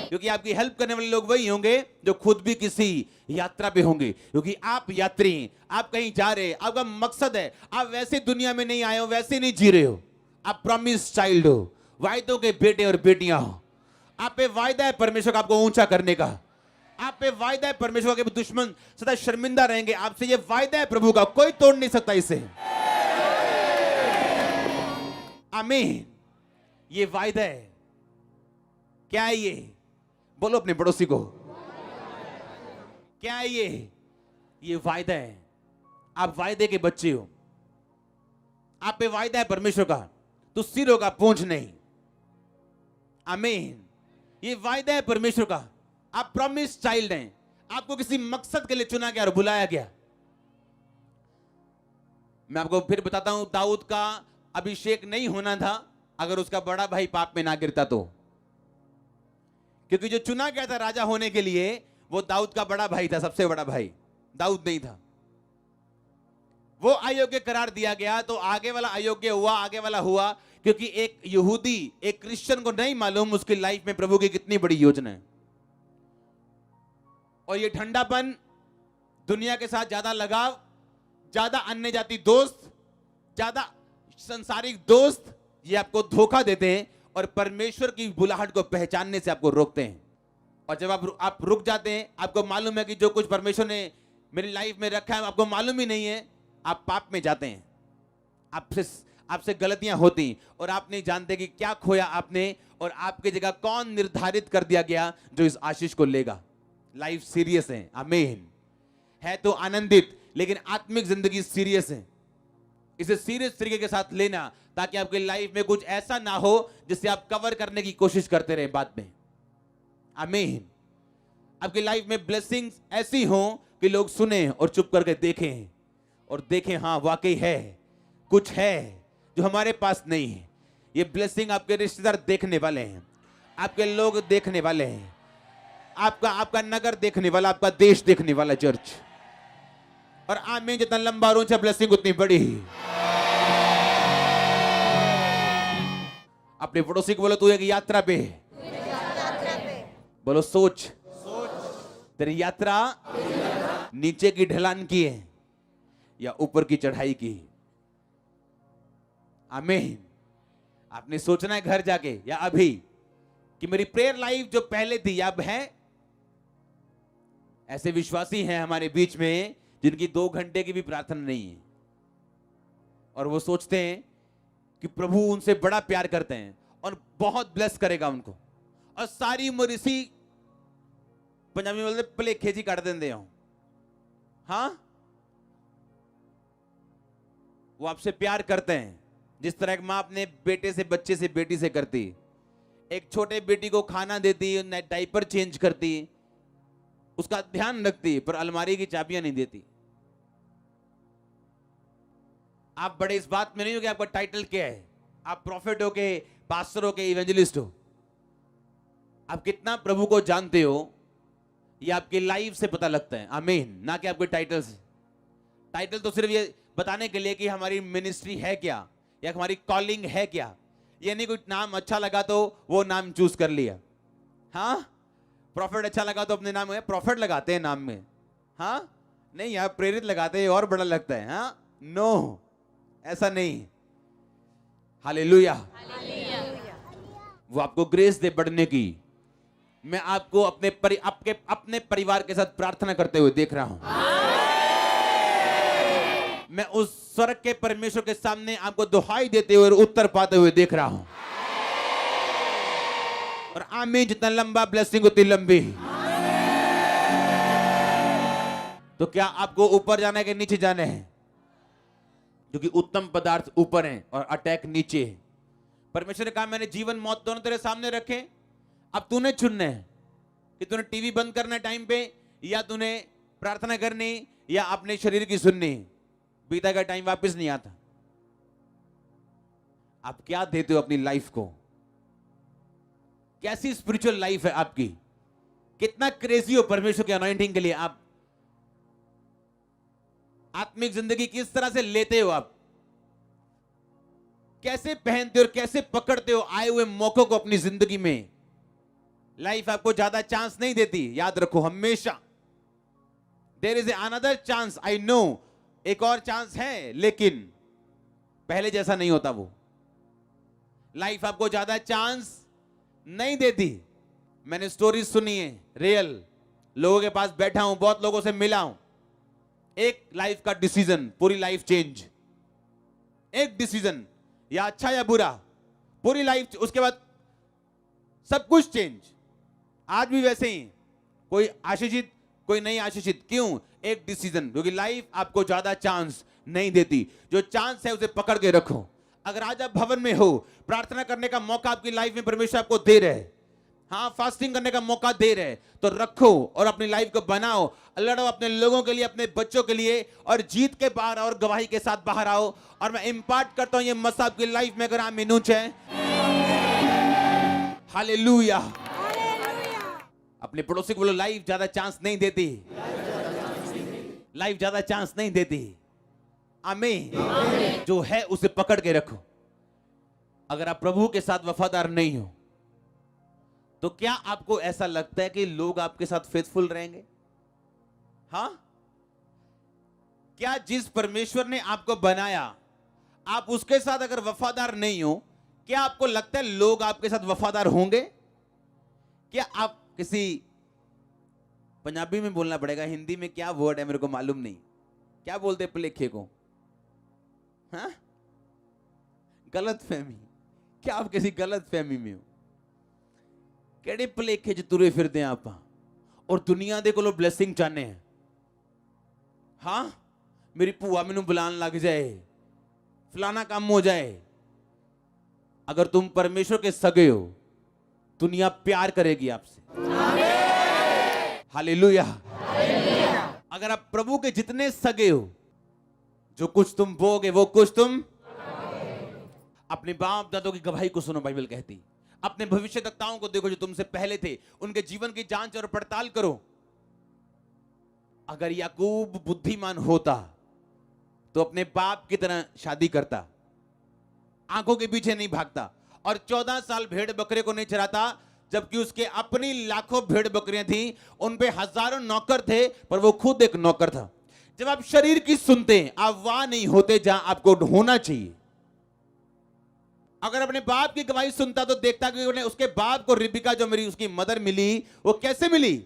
क्योंकि आपकी हेल्प करने वाले लोग वही होंगे जो खुद भी किसी यात्रा पे होंगे। क्योंकि आप यात्री, आप कहीं जा रहे हैं, आपका मकसद है, आप वैसे दुनिया में नहीं आए हो, वैसे नहीं जी रहे हो। आप प्रॉमिस चाइल्ड हो, वायदों के बेटे और बेटियां हो। आप पे वायदा है परमेश्वर का आपको ऊंचा करने का। आप पे वायदा है परमेश्वर के दुश्मन सदा शर्मिंदा रहेंगे आपसे। ये वायदा है प्रभु का, कोई तोड़ नहीं सकता इसे। आमीन। ये वायदा है। क्या है ये? बोलो अपने पड़ोसी को, क्या है ये वायदा है। आप वायदे के बच्चे हो, आप पे वायदा है परमेश्वर का, तो सिर होगा पूंछ नहीं। आमीन। ये वायदा है परमेश्वर का। आप प्रॉमिस चाइल्ड हैं, आपको किसी मकसद के लिए चुना गया और बुलाया गया। मैं आपको फिर बताता हूं, दाऊद का अभिषेक नहीं होना था अगर उसका बड़ा भाई पाप में ना गिरता तो। क्योंकि जो चुना गया था राजा होने के लिए वो दाऊद का बड़ा भाई था, सबसे बड़ा भाई दाऊद नहीं था। वो अयोग्य करार दिया गया तो आगे वाला अयोग्य हुआ, आगे वाला हुआ क्योंकि एक यहूदी, एक क्रिश्चियन को नहीं मालूम उसकी लाइफ में प्रभु की कितनी बड़ी योजना है। और ये ठंडापन, दुनिया के साथ ज्यादा लगाव, ज्यादा अन्य जाति दोस्त, ज्यादा संसारिक दोस्त, ये आपको धोखा देते हैं और परमेश्वर की बुलाहट को पहचानने से आपको रोकते हैं। और जब आप रुक जाते हैं, आपको मालूम है कि जो कुछ परमेश्वर ने मेरी लाइफ में रखा है आपको मालूम ही नहीं है, आप पाप में जाते हैं। आपसे गलतियां होती और आप नहीं जानते कि क्या खोया आपने और आपकी जगह कौन निर्धारित कर दिया गया जो इस आशीष को लेगा। लाइफ सीरियस है। आमीन। है तो आनंदित, लेकिन आत्मिक जिंदगी सीरियस है। इसे सीरियस तरीके के साथ लेना ताकि आपकी लाइफ में कुछ ऐसा ना हो जिससे आप कवर करने की कोशिश करते रहे बाद में। आमीन। आपकी लाइफ में ब्लेसिंग्स ऐसी हो कि लोग सुने और चुप करके देखें और देखें, हाँ वाकई है, कुछ है जो हमारे पास नहीं है। ये ब्लेसिंग आपके रिश्तेदार देखने वाले हैं, आपके लोग देखने वाले हैं, आपका नगर देखने वाला, आपका देश देखने वाला चर्च। और आमीन। जितना लंबा और ऊंचा ब्लेसिंग उतनी बड़ी। अपने पड़ोसी को बोलो तू एक यात्रा पे है। बोलो सोच तेरी यात्रा नीचे की ढलान की है या ऊपर की चढ़ाई की। आमीन। आपने सोचना है घर जाके या अभी कि मेरी प्रेयर लाइफ जो पहले थी अब है। ऐसे विश्वासी हैं हमारे बीच में जिनकी 2 घंटे की भी प्रार्थना नहीं है और वो सोचते हैं कि प्रभु उनसे बड़ा प्यार करते हैं और बहुत ब्लेस करेगा उनको और सारी उम्र इसी, पंजाबी में बोलते भलेखे जी कट देंगे हो। हाँ, वो आपसे प्यार करते हैं जिस तरह एक माँ अपने बेटे से, बच्चे से, बेटी से करती। एक छोटे बेटी को खाना देती, डायपर चेंज करती, उसका ध्यान रखती, पर अलमारी की चाबियां नहीं देती। आप बड़े इस बात में नहीं हो कि आपका टाइटल क्या है, आप प्रॉफिट हो के, पास्टर हो के, इवेंजलिस्ट हो। आप कितना प्रभु को जानते हो ये आपकी लाइफ से पता लगता है। आमीन। ना कि आपके टाइटल से। टाइटल तो सिर्फ ये बताने के लिए कि हमारी मिनिस्ट्री है क्या या हमारी कॉलिंग है क्या। ये नहीं कोई नाम अच्छा लगा तो वो नाम चूज कर लिया। हाँ, प्रॉफिट अच्छा लगा तो अपने नाम में प्रॉफिट लगाते हैं नाम में। हाँ नहीं, यार प्रेरित लगाते हैं और बड़ा लगता है। हाँ नो, ऐसा नहीं। हालेलुया। वो आपको ग्रेस दे बढ़ने की। मैं आपको अपने परिवार के साथ प्रार्थना करते हुए देख रहा हूं। मैं उस स्वर्ग के परमेश्वर के सामने आपको दुहाई देते हुए और उत्तर पाते हुए देख रहा हूं। और आमीन। जितना लंबा ब्लेसिंग उतनी लंबी। तो क्या आपको ऊपर जाना है कि नीचे जाना है? क्योंकि उत्तम पदार्थ ऊपर हैं और अटैक नीचे है। परमेश्वर ने कहा मैंने जीवन मौत दोनों तेरे सामने रखे, अब तूने चुनना है कि तूने टीवी बंद करना टाइम पे, या तूने प्रार्थना करनी, या अपने शरीर की सुननी। बीता का टाइम वापस नहीं आता। आप क्या देते हो अपनी लाइफ को? कैसी स्पिरिचुअल लाइफ है आपकी? कितना क्रेजी हो परमेश्वर के अनॉइंटिंग के लिए? आप आत्मिक जिंदगी किस तरह से लेते हो? आप कैसे पहनते हो और कैसे पकड़ते हो आए हुए मौकों को अपनी जिंदगी में? लाइफ आपको ज्यादा चांस नहीं देती, याद रखो हमेशा। There is another chance, I know, एक और चांस है, लेकिन पहले जैसा नहीं होता वो। लाइफ आपको ज्यादा चांस नहीं देती। मैंने स्टोरीज सुनी है, रियल लोगों के पास बैठा हूं, बहुत लोगों से मिला हूं। एक लाइफ का डिसीजन, पूरी लाइफ चेंज। एक डिसीजन, या अच्छा या बुरा, पूरी लाइफ, उसके बाद सब कुछ चेंज। आज भी वैसे ही, कोई आशीषित कोई नहीं आशीषित। क्यों? एक डिसीजन। क्योंकि लाइफ आपको ज्यादा चांस नहीं देती। जो चांस है उसे पकड़ के रखो। अगर आज आप भवन में हो, प्रार्थना करने का मौका आपकी लाइफ में परमेश्वर आपको दे रहे, हाँ, फास्टिंग करने का मौका दे रहे, तो रखो और अपनी लाइफ को बनाओ, लड़ो अपने लोगों के लिए, अपने बच्चों के लिए, और जीत के बाहर और गवाही के साथ बाहर आओ। और मैं इंपार्ट करता हूं ये मसा आपकी लाइफ में, अगर आप मिनूच है। हालेलुया। अपने पड़ोसी को बोलो, लाइफ ज्यादा चांस नहीं देती, लाइफ ज्यादा चांस नहीं देती। आमीन। जो है उसे पकड़ के रखो। अगर आप प्रभु के साथ वफादार नहीं हो, तो क्या आपको ऐसा लगता है कि लोग आपके साथ फेथफुल रहेंगे? हां? क्या जिस परमेश्वर ने आपको बनाया, आप उसके साथ अगर वफादार नहीं हो, क्या आपको लगता है लोग आपके साथ वफादार होंगे? क्या आप किसी, पंजाबी में बोलना पड़ेगा, हिंदी में क्या वर्ड है मेरे को मालूम नहीं, क्या बोलते प्लेखे को? हाँ? गलत फहमी। क्या आप किसी गलत फहमी में हो? केड़े भलेखे च तुरे फिरदे आप, और दुनिया दे कोलों ब्लेसिंग चाहने हैं। हाँ, मेरी भूआ मैनू बुलान लग जाए, फलाना काम हो जाए। अगर तुम परमेश्वर के सगे हो, दुनिया प्यार करेगी आपसे। हालेलुया। अगर आप प्रभु के जितने सगे हो, जो कुछ तुम बोगे वो कुछ तुम। अपने बाप दादों की गवाही को सुनो, बाइबल कहती। अपने भविष्यवक्ताओं को देखो जो तुमसे पहले थे, उनके जीवन की जांच और पड़ताल करो। अगर याकूब बुद्धिमान होता तो अपने बाप की तरह शादी करता, आंखों के पीछे नहीं भागता, और 14 साल भेड़ बकरे को नहीं चराता, जबकि उसके अपनी लाखों भेड़ बकरियां थी, उन पे हजारों नौकर थे, पर वो खुद एक नौकर था। जब आप शरीर की सुनते हैं, आप वहां नहीं होते जहां आपको होना चाहिए। अगर अपने बाप की गवाही सुनता तो देखता कि उन्हें, उसके बाप को रिबिका जो मेरी उसकी मदर मिली, वो कैसे मिली?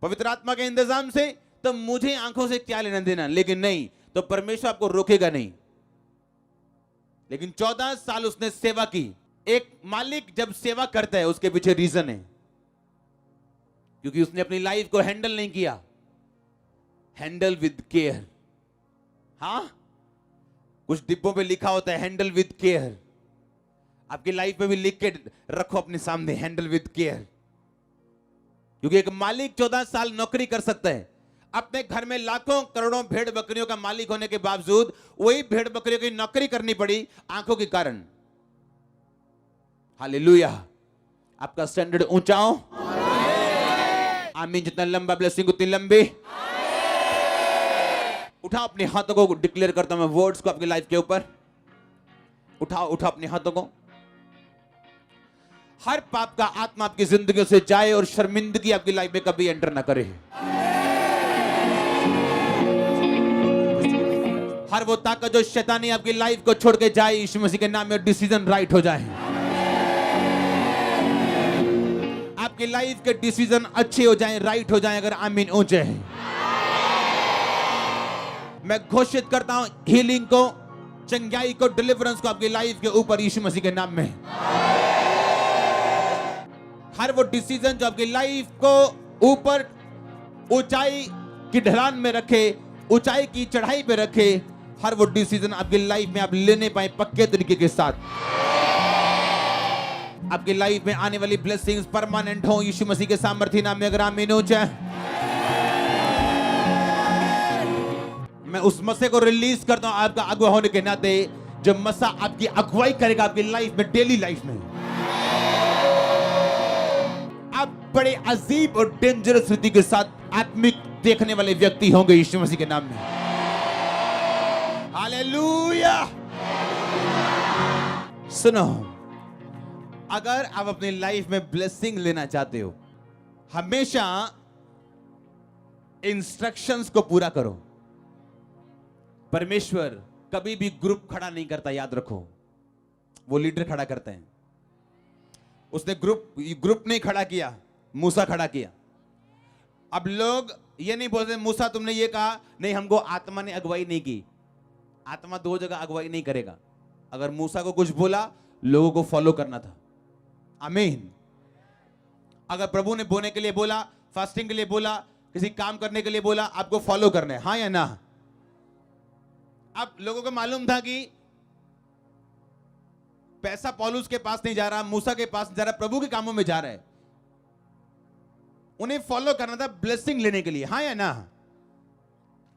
पवित्र आत्मा के इंतजाम से। तो मुझे आंखों से क्या लेना देना, लेकिन नहीं, तो परमेश्वर आपको रोकेगा नहीं। लेकिन 14 साल उसने सेवा की। एक मालिक जब सेवा करता है, उसके पीछे रीजन है, क्योंकि उसने अपनी लाइफ को हैंडल नहीं किया। Handle with care. हाँ, कुछ डिब्बों पे लिखा होता है हैंडल विद केयर। आपकी लाइफ में भी लिख के रखो अपने सामने, हैंडल विद केयर। क्योंकि एक मालिक 14 साल नौकरी कर सकता है, अपने घर में लाखों करोड़ों भेड़ बकरियों का मालिक होने के बावजूद वही भेड़ बकरियों की नौकरी करनी पड़ी आंखों के कारण। हालेलुया। आपका स्टैंडर्ड ऊंचा हो। आमीन। जितना लंबा ब्लेसिंग उतनी लंबी। उठाओ अपने हाथों को, डिक्लेयर करता हूं मैं वर्ड्स को आपकी लाइफ के ऊपर। उठाओ अपने हाथों को। हर पाप का आत्मा आपकी जिंदगी से जाए और शर्मिंदगी आपकी लाइफ में कभी एंटर ना करे। हर वो ताकत जो शैतानी आपकी लाइफ को छोड़ के जाए, यीशु मसीह के नाम में डिसीजन राइट हो जाए। आपकी लाइफ के डिसीजन अच्छे हो जाएं, राइट हो जाएं, अगर आमीन ऊंचे हैं। मैं घोषित करता हूं हीलिंग को, चंगाई को, डिलीवरेंस को आपकी लाइफ के ऊपर यीशु मसीह के नाम में। हर वो डिसीजन जो आपकी लाइफ को ऊपर ऊंचाई की ढलान में रखे, ऊंचाई की चढ़ाई पे रखे, हर वो डिसीजन आपकी लाइफ में आप लेने पाए पक्के तरीके के साथ। आपकी लाइफ में आने वाली ब्लेसिंग्स परमानेंट हो यीशु मसीह के सामर्थ्य नाम में। अगर आमीन हो जाए, मैं उस मसीह को रिलीज करता हूं आपका अगुवा होने के नाते, जब मसा आपकी अगुवाई करेगा आपकी लाइफ में, डेली लाइफ में आप बड़े अजीब और डेंजरस रीति के साथ आत्मिक देखने वाले व्यक्ति होंगे यीशु मसीह के नाम में। हालेलुया। सुनो, अगर आप अपनी लाइफ में ब्लेसिंग लेना चाहते हो, हमेशा इंस्ट्रक्शंस को पूरा करो। परमेश्वर कभी भी ग्रुप खड़ा नहीं करता, याद रखो। वो लीडर खड़ा करते हैं। उसने ग्रुप नहीं खड़ा किया, मूसा खड़ा किया। अब लोग ये नहीं बोलते मूसा तुमने ये कहा, नहीं हमको आत्मा ने अगुवाई नहीं की। आत्मा दो जगह अगुवाई नहीं करेगा। अगर मूसा को कुछ बोला, लोगों को फॉलो करना था। आमीन। अगर प्रभु ने बोने के लिए बोला, फास्टिंग के लिए बोला, किसी काम करने के लिए बोला, आपको फॉलो करना है, हाँ या ना? अब लोगों को मालूम था कि पैसा पौलुस के पास नहीं जा रहा, मूसा के पास जा रहा, प्रभु के कामों में जा रहा है। उन्हें फॉलो करना था ब्लेसिंग लेने के लिए, हाँ या ना?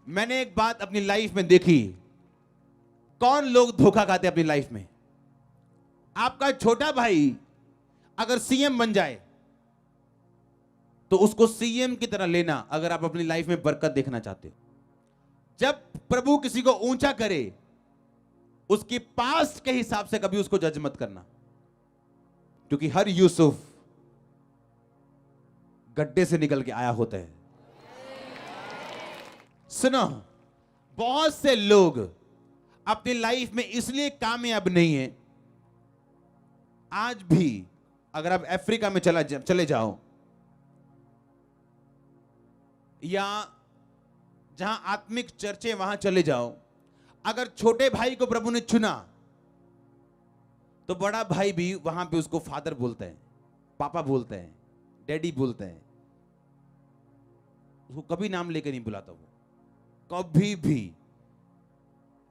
मैंने एक बात अपनी लाइफ में देखी। कौन लोग धोखा खाते अपनी लाइफ में? आपका छोटा भाई अगर सीएम बन जाए तो उसको सीएम की तरह लेना, अगर आप अपनी लाइफ में बरकत देखना चाहते हो। जब प्रभु किसी को ऊंचा करे, उसकी पास्ट के हिसाब से कभी उसको जज मत करना, क्योंकि हर यूसुफ गड्ढे से निकल के आया होता है। सुनो, बहुत से लोग अपनी लाइफ में इसलिए कामयाब नहीं है। आज भी अगर आप अफ्रीका में चले जाओ, या जहां आत्मिक चर्चे वहां चले जाओ, अगर छोटे भाई को प्रभु ने चुना तो बड़ा भाई भी वहां पे उसको फादर बोलते हैं, पापा बोलते हैं, डैडी बोलते हैं। उसको कभी नाम लेके नहीं बुलाता वो, कभी भी।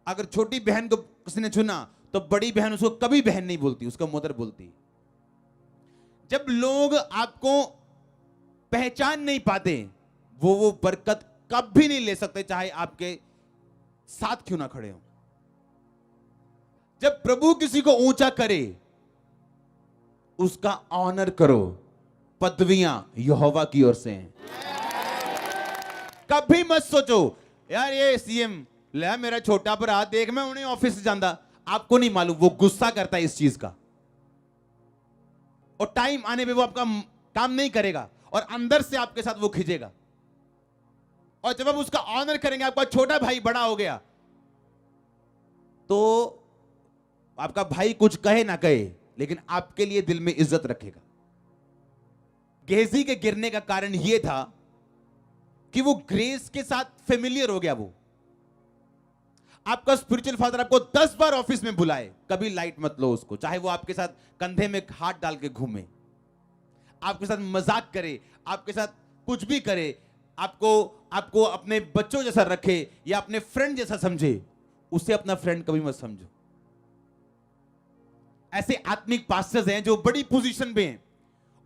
अगर छोटी बहन को किसी ने चुना तो बड़ी बहन उसको कभी बहन नहीं बोलती, उसको मदर बोलती। जब लोग आपको पहचान नहीं पाते, वो बरकत कभी नहीं ले सकते, चाहे आपके साथ क्यों ना खड़े हो। जब प्रभु किसी को ऊंचा करे, उसका ऑनर करो। पदवियां यहोवा की ओर से हैं। कभी मत सोचो यार ये सीएम ले मेरा छोटा भरा, देख मैं उन्हें ऑफिस से जाता। आपको नहीं मालूम वो गुस्सा करता है इस चीज का, और टाइम आने पे वो आपका काम नहीं करेगा, और अंदर से आपके साथ वो खींचेगा। और जब आप उसका ऑनर करेंगे, आपका छोटा भाई बड़ा हो गया, तो आपका भाई कुछ कहे ना कहे, लेकिन आपके लिए दिल में इज्जत रखेगा। गेहजी के गिरने का कारण यह था कि वो ग्रेस के साथ फेमिलियर हो गया। वो आपका स्पिरिचुअल फादर आपको 10 बार ऑफिस में बुलाए, कभी लाइट मत लो उसको। चाहे वो आपके साथ कंधे में हाथ डाल के घूमे, आपके साथ मजाक करे, आपके साथ कुछ भी करे, आपको अपने बच्चों जैसा रखे या अपने फ्रेंड जैसा समझे, उसे अपना फ्रेंड कभी मत समझो। ऐसे आत्मिक पास्टर्स हैं जो बड़ी पोजीशन पे हैं,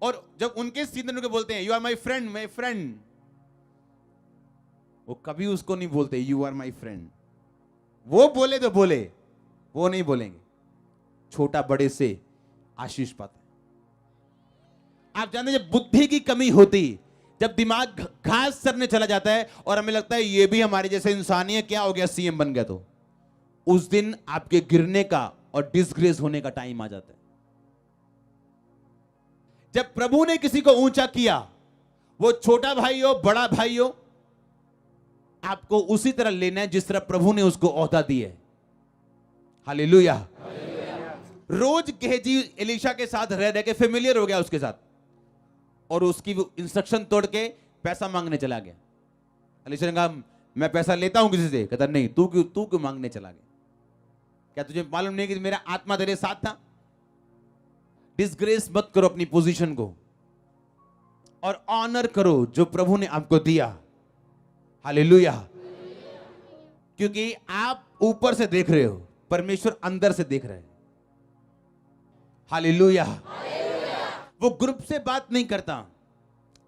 और जब उनके सीनियर को बोलते हैं you are my friend, my friend, वो कभी उसको नहीं बोलते यू आर माय फ्रेंड। वो बोले तो बोले, वो नहीं बोलेंगे। छोटा बड़े से आशीष पाता है। आप जानते हैं, जब बुद्धि की कमी होती, जब दिमाग घास सरने चला जाता है और हमें लगता है ये भी हमारे जैसे इंसान ही है, क्या हो गया सीएम बन गया, तो उस दिन आपके गिरने का और डिसग्रेस होने का टाइम आ जाता है। जब प्रभु ने किसी को ऊंचा किया, वो छोटा भाई हो बड़ा भाई हो, आपको उसी तरह लेना है जिस तरह प्रभु ने उसको ओहदा दी है। हालेलुया। रोज गेहजी एलीशा के साथ रह के फेमिलियर हो गया उसके साथ, और उसकी इंस्ट्रक्शन तोड़ के पैसा मांगने चला गया। एलीशा ने कहा मैं पैसा लेता हूं किसी से, कहता नहीं, तू क्यों मांगने चला गया? क्या तुझे मालूम नहीं कि मेरा आत्मा तेरे साथ था? डिसग्रेस मत करो अपनी पोजीशन को, और ऑनर करो जो प्रभु ने आपको दिया। हालेलुया। क्योंकि आप ऊपर से देख रहे हो, परमेश्वर अंदर से देख रहे हैं। हालेलुया। वो ग्रुप से बात नहीं करता,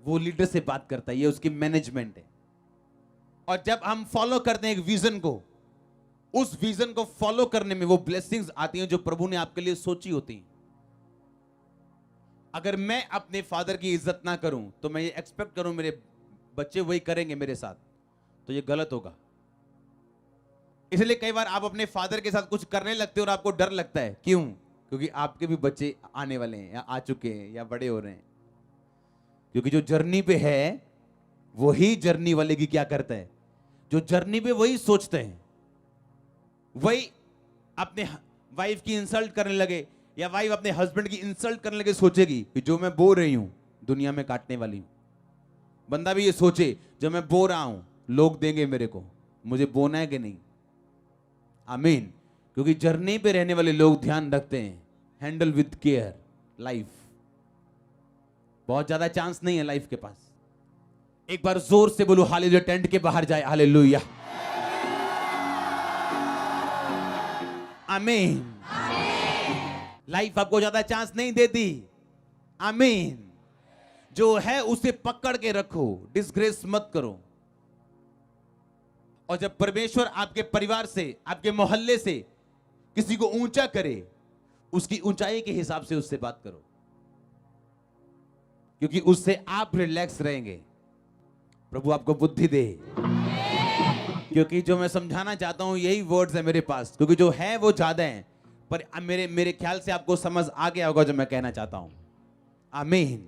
वो लीडर से बात करता है। ये उसकी मैनेजमेंट है। और जब हम फॉलो करते हैं एक विजन को, उस विजन को फॉलो करने में वो ब्लेसिंग्स आती हैं जो प्रभु ने आपके लिए सोची होती हैं। अगर मैं अपने फादर की इज्जत ना करूं तो मैं ये एक्सपेक्ट करूं मेरे बच्चे वही करेंगे मेरे साथ, तो ये गलत होगा। इसलिए कई बार आप अपने फादर के साथ कुछ करने लगते हो और आपको डर लगता है। क्यों? क्योंकि आपके भी बच्चे आने वाले हैं या आ चुके हैं या बड़े हो रहे हैं। क्योंकि जो जर्नी पे है वही जर्नी वाले की क्या करता है, जो जर्नी पे वही सोचते हैं, वही अपने वाइफ की इंसल्ट करने लगे या वाइफ अपने हस्बैंड की इंसल्ट करने लगे, सोचेगी कि जो मैं बो रही हूं दुनिया में काटने वाली हूं। बंदा भी ये सोचे जो मैं बो रहा हूं लोग देंगे मेरे को, मुझे बोना है कि नहीं। आमीन। क्योंकि जर्नी पे रहने वाले लोग ध्यान रखते हैं, हैंडल विद केयर लाइफ। बहुत ज्यादा चांस नहीं है लाइफ के पास। एक बार जोर से बोलो हालेलुया, टेंट के बाहर जाए हालेलुया। आमीन। लाइफ आपको ज्यादा चांस नहीं देती। आमीन। जो है उसे पकड़ के रखो, डिसग्रेस मत करो। और जब परमेश्वर आपके परिवार से, आपके मोहल्ले से किसी को ऊंचा करे, उसकी ऊंचाई के हिसाब से उससे बात करो, क्योंकि उससे आप रिलैक्स रहेंगे। प्रभु आपको बुद्धि दे। क्योंकि जो मैं समझाना चाहता हूं यही वर्ड्स है मेरे पास, क्योंकि जो है वो ज्यादा है, पर मेरे ख्याल से आपको समझ आ गया होगा जो मैं कहना चाहता हूं। आमीन।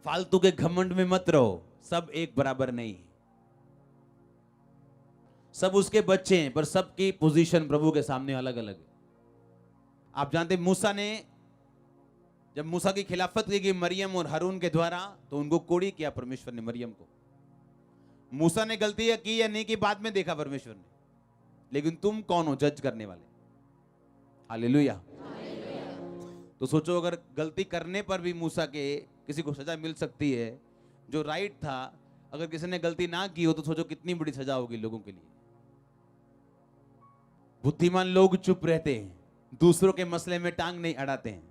फालतू के घमंड में मत रहो, सब एक बराबर नहीं। सब उसके बच्चे हैं, पर सबकी पोजीशन प्रभु के सामने अलग अलग है। आप जानते मूसा ने, जब मूसा की खिलाफत की गई मरियम और हारून के द्वारा, तो उनको कोड़ी किया परमेश्वर ने मरियम को। मूसा ने गलती की या नहीं की बाद में देखा परमेश्वर ने, लेकिन तुम कौन हो जज करने वाले? हालेलुया। तो सोचो अगर गलती करने पर भी मूसा के किसी को सजा मिल सकती है जो राइट था, अगर किसी ने गलती ना की हो तो सोचो कितनी बड़ी सजा होगी लोगों के लिए। बुद्धिमान लोग चुप रहते हैं, दूसरों के मसले में टांग नहीं अड़ाते हैं।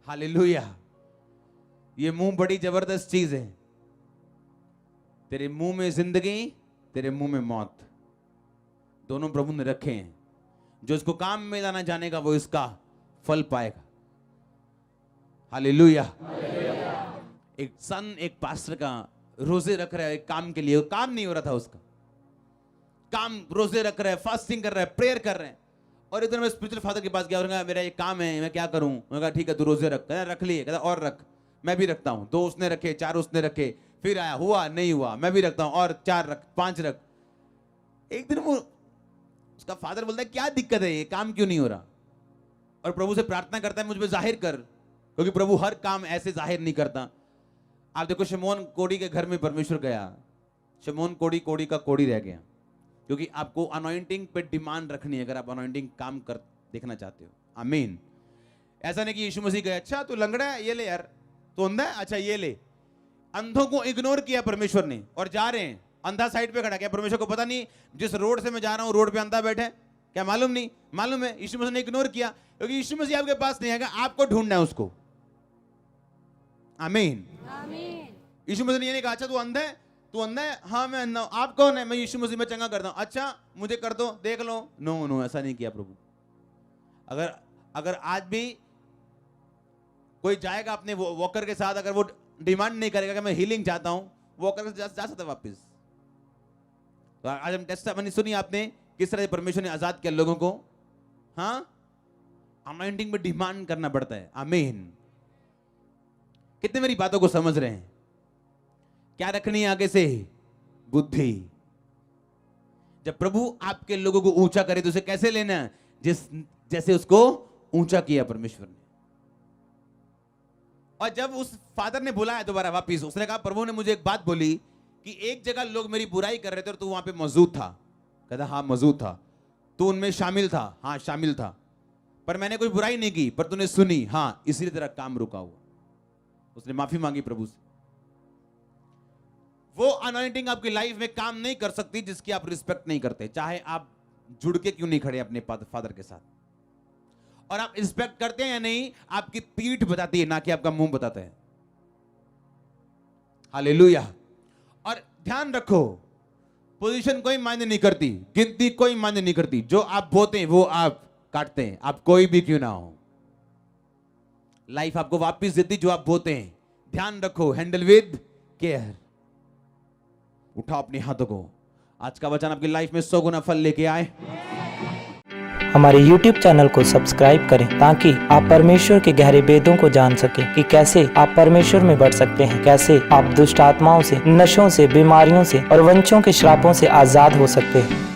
हालेलुया। ये मुंह बड़ी जबरदस्त चीज है। तेरे मुंह में जिंदगी, तेरे मुंह में मौत, दोनों प्रभु ने रखे हैं। जो इसको काम में लाना जानेगा वो इसका फल पाएगा। हालेलुया। एक सन, एक पास्टर का रोजे रख रहा है एक काम के लिए, काम नहीं हो रहा था उसका काम, रोजे रख रहा है, फास्टिंग कर रहा है, प्रेयर कर रहे हैं। और इधर मैं स्पिरिचुअल फादर के पास गया और कहा मेरा ये काम है, मैं क्या करूं? मैंने कहा ठीक है तू रोजे रख। कहता रख लिए। कहता और रख। मैं भी रखता हूं। 2 उसने रखे, 4 उसने रखे, फिर आया, हुआ नहीं हुआ, मैं भी रखता हूं, और 4 रख, 5 रख। एक दिन वो उसका फादर बोलता है क्या दिक्कत है, ये काम क्यों नहीं हो रहा? और प्रभु से प्रार्थना करता है मुझ पे जाहिर कर, क्योंकि प्रभु हर काम ऐसे जाहिर नहीं करता। आप देखो शमौन कोड़ी के घर में परमेश्वर गया, शमौन कोड़ी का कोड़ी रह गया, क्योंकि आपको अनॉइंटिंग पे डिमांड रखनी है अगर आप अनॉइंटिंग काम कर देखना चाहते हो। आमीन। ऐसा नहीं कि यीशु मसीह गए, अच्छा तू लंगड़ा है ये ले यार, तू अंधा है अच्छा ये ले। अंधों को इग्नोर किया परमेश्वर ने, और जा रहे हैं, अंधा साइड पे खड़ा किया। परमेश्वर को पता नहीं जिस रोड से मैं जा रहा हूं रोड पे अंधा बैठे, क्या मालूम नहीं? मालूम है, यीशु मसीह ने इग्नोर किया, क्योंकि यीशु मसीह आपके पास नहीं आएगा, आपको ढूंढना है उसको। आमीन। यीशु मसीह ने ये नहीं कहा अच्छा तू अंधा है, तू अंधा है, हाँ मैं अंधा हूं, आप कौन है? मैं यीशु मसीह में चंगा करता हूं, अच्छा मुझे कर दो देख लो। नो नो, ऐसा नहीं किया प्रभु। अगर आज भी कोई जाएगा अपने वॉकर के साथ, अगर वो डिमांड नहीं करेगा कि मैं हीलिंग चाहता हूं, वॉकर से जा सकता वापस। तो आज हम टेस्टामनी सुनी आपने किस तरह परमेश्वर ने आजाद किया लोगों को। हाँ, अनॉइंटिंग में डिमांड करना पड़ता है। आमीन। कितने मेरी बातों को समझ रहे हैं? क्या रखनी है आगे से? बुद्धि। जब प्रभु आपके लोगों को ऊंचा करे तो उसे कैसे लेना है? जैसे उसको ऊंचा किया परमेश्वर ने। और जब उस फादर ने बुलाया दोबारा वापिस, उसने कहा प्रभु ने मुझे एक बात बोली कि एक जगह लोग मेरी बुराई कर रहे थे और तू वहां पे मौजूद था। कहता हाँ मौजूद था। तू उनमें शामिल था? हाँ शामिल था। पर मैंने कोई बुराई नहीं की, पर तूने सुनी। हाँ, इसीलिए तेरा काम रुका हुआ। उसने माफी मांगी प्रभु से। वो अनॉइंटिंग आपकी लाइफ में काम नहीं कर सकती जिसकी आप रिस्पेक्ट नहीं करते, चाहे आप जुड़ के क्यों नहीं खड़े अपने फादर के साथ। और आप इंस्पेक्ट करते हैं या नहीं, आपकी पीठ बताती है, ना कि आपका मुंह बताता है। हालेलुया। और ध्यान रखो, पोजीशन कोई मायने नहीं करती, गिनती कोई मायने नहीं करती। जो आप बोते हैं वो आप काटते हैं, आप कोई भी क्यों ना हो। लाइफ आपको वापस देती जो आप बोते हैं। ध्यान रखो, हैंडल विद केयर। उठाओ अपने हाथों को। आज का वचन आपकी लाइफ में 100 गुना फल लेके आए। हमारे YouTube चैनल को सब्सक्राइब करें ताकि आप परमेश्वर के गहरे भेदों को जान सकें कि कैसे आप परमेश्वर में बढ़ सकते हैं, कैसे आप दुष्ट आत्माओं से, नशों से, बीमारियों से और वंशों के श्रापों से आजाद हो सकते हैं।